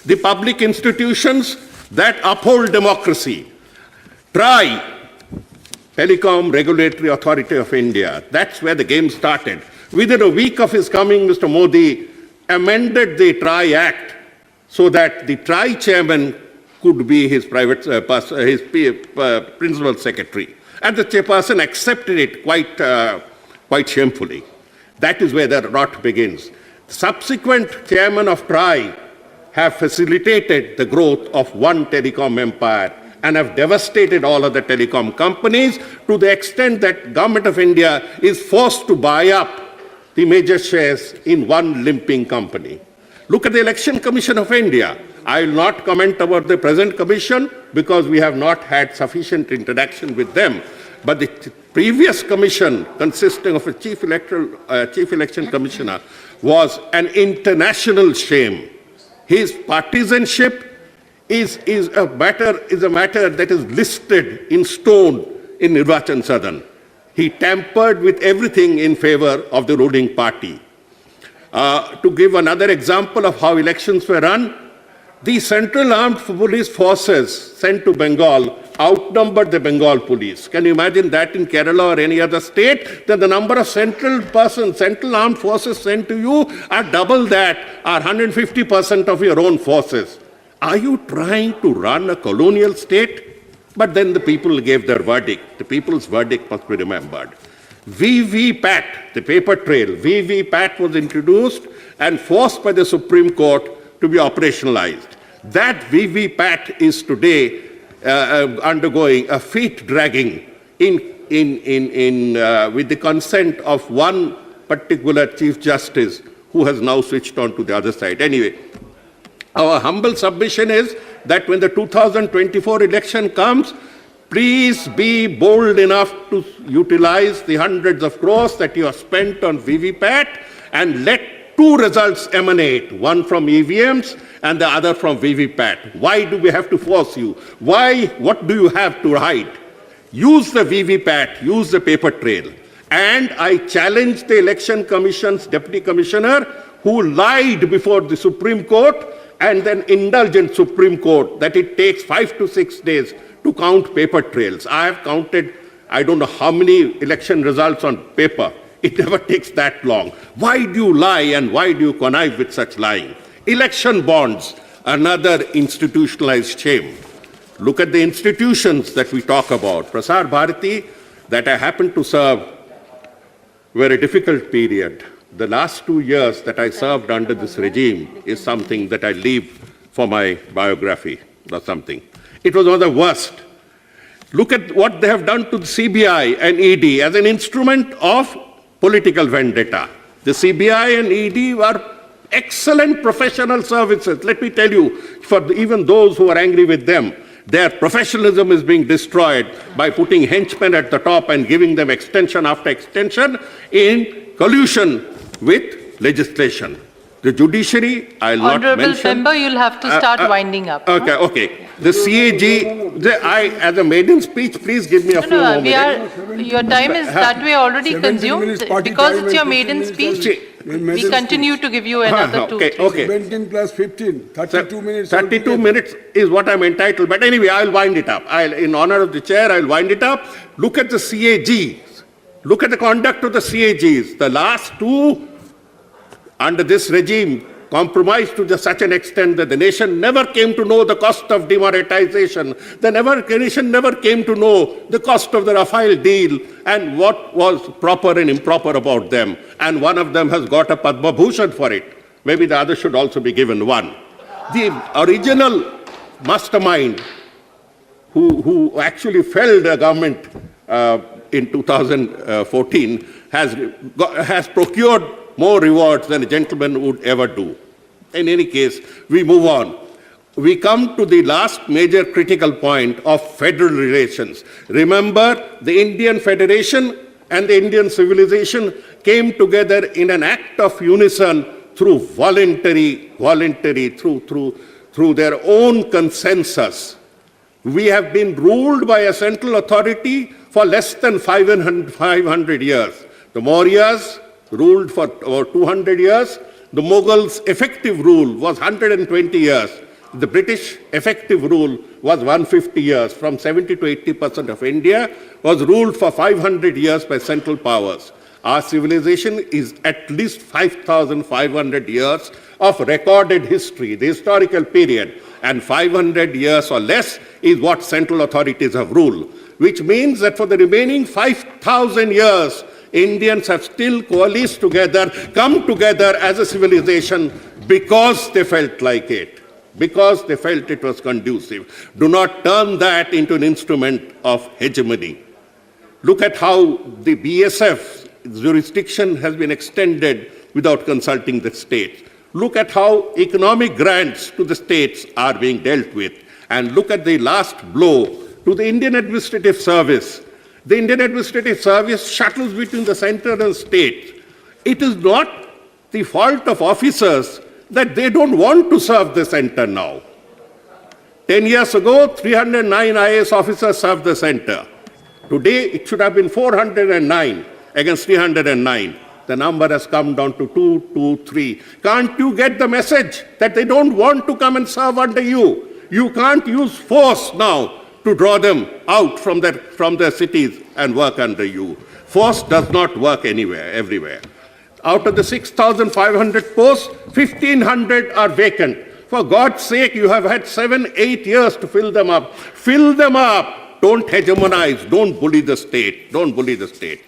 The public institutions that uphold democracy. TRAI, Telecom Regulatory Authority of India. That's where the game started. Within a week of his coming, Mr. Modi amended the TRAI Act so that the TRAI chairman could be his principal secretary. And the chairperson accepted it quite shamefully. That is where the rot begins. Subsequent chairman of TRAI have facilitated the growth of one telecom empire and have devastated all other telecom companies to the extent that Government of India is forced to buy up the major shares in one limping company. Look at the Election Commission of India. I will not comment about the present commission because we have not had sufficient interaction with them. But the previous commission, consisting of a chief election commissioner, was an international shame. His partisanship is a matter that is listed in stone in Nirvachan Sadan. He tampered with everything in favor of the ruling party. To give another example of how elections were run, the Central Armed Police Forces sent to Bengal outnumbered the Bengal police. Can you imagine that in Kerala or any other state? Then the number of Central Armed Forces sent to you are double that, are 150% of your own forces. Are you trying to run a colonial state? But then the people gave their verdict. The people's verdict must be remembered. VVPAT, the paper trail, VVPAT was introduced and forced by the Supreme Court to be operationalized. That VVPAT is today undergoing a feet dragging with the consent of one particular Chief Justice who has now switched on to the other side. Anyway, our humble submission is that when the 2024 election comes, please be bold enough to utilize the hundreds of crores that you have spent on VVPAT and let two results emanate, one from EVMs and the other from VVPAT. Why do we have to force you? Why? What do you have to hide? Use the VVPAT, use the paper trail. And I challenge the Election Commission's Deputy Commissioner who lied before the Supreme Court and then indulgent Supreme Court that it takes 5 to 6 days to count paper trails. I have counted, I don't know how many election results on paper. It never takes that long. Why do you lie and why do you connive with such lying? Election bonds, another institutionalized shame. Look at the institutions that we talk about. Prasar Bharati, that I happened to serve, were a difficult period. The last 2 years that I served under this regime is something that I leave for my biography or something. It was one of the worst. Look at what they have done to the CBI and ED as an instrument of political vendetta. The CBI and ED were excellent professional services. Let me tell you, for even those who are angry with them, their professionalism is being destroyed by putting henchmen at the top and giving them extension after extension in collusion with legislation. The judiciary, I'll not mention. Honourable Member, you'll have to start winding up. Okay. The CAG, as a maiden speech, please give me a few more minutes. Your time is that way already consumed. Because it's your maiden speech, we continue to give you another 2 minutes. Okay. 17 plus 15, 32 minutes. 32 minutes is what I'm entitled. But anyway, I'll wind it up. In honor of the chair, I'll wind it up. Look at the CAGs. Look at the conduct of the CAGs. The last two under this regime compromised to such an extent that the nation never came to know the cost of demonetization. The nation never came to know the cost of the Rafale deal and what was proper and improper about them. And one of them has got a Padma Bhushan for it. Maybe the other should also be given one. The original mastermind who actually felled the government in 2014 has procured more rewards than a gentleman would ever do. In any case, we move on. We come to the last major critical point of federal relations. Remember, the Indian Federation and the Indian civilization came together in an act of unison through through their own consensus. We have been ruled by a central authority for less than 500 years. The Mauryas ruled for over 200 years. The Mughals' effective rule was 120 years. The British effective rule was 150 years. From 70 to 80% of India was ruled for 500 years by central powers. Our civilization is at least 5,500 years of recorded history, the historical period, and 500 years or less is what central authorities have ruled, which means that for the remaining 5,000 years, Indians have still coalesced together, come together as a civilization because they felt like it, because they felt it was conducive. Do not turn that into an instrument of hegemony. Look at how the BSF jurisdiction has been extended without consulting the states. Look at how economic grants to the states are being dealt with. And look at the last blow to the Indian Administrative Service. The Indian Administrative Service shuttles between the center and state. It is not the fault of officers that they don't want to serve the center now. 10 years ago, 309 IAS officers served the center. Today, it should have been 409 against 309. The number has come down to 223. Can't you get the message that they don't want to come and serve under you? You can't use force now to draw them out from their cities and work under you. Force does not work anywhere, everywhere. Out of the 6,500 posts, 1,500 are vacant. For God's sake, you have had 7-8 years to fill them up. Fill them up. Don't hegemonize. Don't bully the state. Don't bully the state.